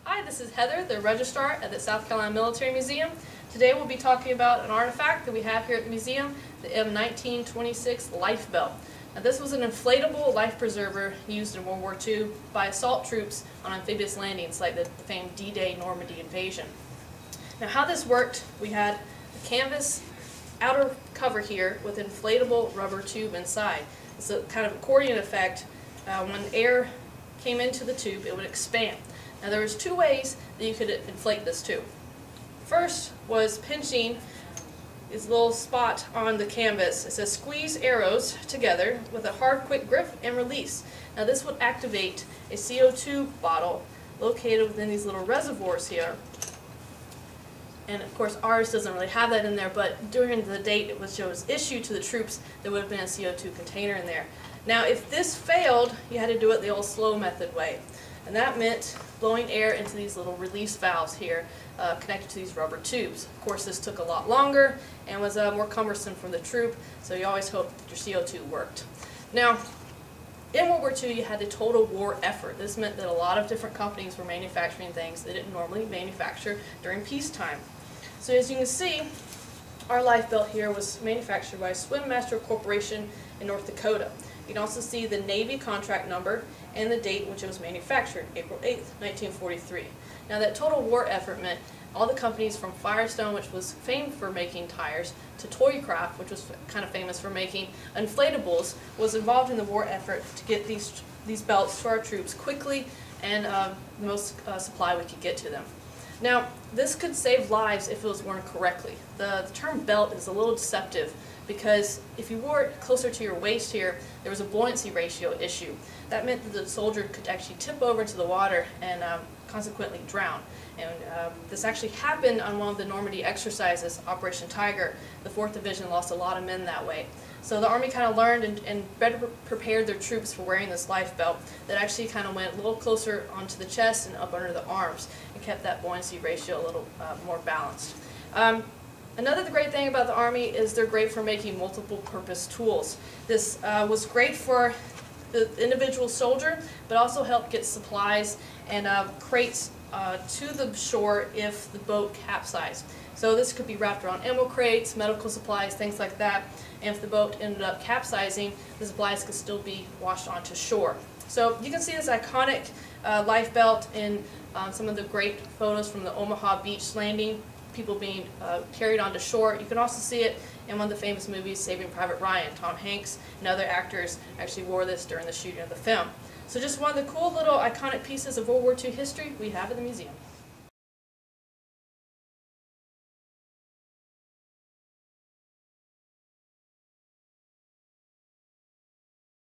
Hi, this is Heather, the registrar at the South Carolina Military Museum. Today we'll be talking about an artifact that we have here at the museum, the M1926 life belt. Now, this was an inflatable life preserver used in World War II by assault troops on amphibious landings like the famed D-Day Normandy invasion. Now, how this worked, we had a canvas outer cover here with an inflatable rubber tube inside. It's a kind of accordion effect. When air came into the tube, it would expand. Now, there was two ways that you could inflate this tube. First was pinching this little spot on the canvas. It says squeeze arrows together with a hard quick grip and release. Now, this would activate a CO2 bottle located within these little reservoirs here. And of course ours doesn't really have that in there, but during the date it was issued to the troops, there would have been a CO2 container in there. Now, if this failed, you had to do it the old slow method way. And that meant blowing air into these little release valves here connected to these rubber tubes. Of course, this took a lot longer and was more cumbersome for the troop, so you always hoped that your CO2 worked. Now, in World War II, you had the total war effort. This meant that a lot of different companies were manufacturing things they didn't normally manufacture during peacetime. So as you can see, our life belt here was manufactured by Swim Master Corporation in North Dakota. You can also see the Navy contract number and the date in which it was manufactured, April 8th, 1943. Now, that total war effort meant all the companies from Firestone, which was famed for making tires, to Toycraft, which was kind of famous for making inflatables, was involved in the war effort to get these belts to our troops quickly and the most supply we could get to them. Now, this could save lives if it was worn correctly. The term belt is a little deceptive because if you wore it closer to your waist here, there was a buoyancy ratio issue. That meant that the soldier could actually tip over into the water and consequently drown. And this actually happened on one of the Normandy exercises, Operation Tiger. The 4th Division lost a lot of men that way. So the Army kind of learned and better prepared their troops for wearing this life belt that actually kind of went a little closer onto the chest and up under the arms and kept that buoyancy ratio a little more balanced. Another great thing about the Army is they're great for making multiple purpose tools. This was great for the individual soldier, but also helped get supplies and crates to the shore if the boat capsized. So this could be wrapped around ammo crates, medical supplies, things like that. And if the boat ended up capsizing, the supplies could still be washed onto shore. So you can see this iconic life belt in some of the great photos from the Omaha Beach landing, people being carried onto shore. You can also see it in one of the famous movies, Saving Private Ryan. Tom Hanks and other actors actually wore this during the shooting of the film. So just one of the cool little iconic pieces of World War II history we have in the museum.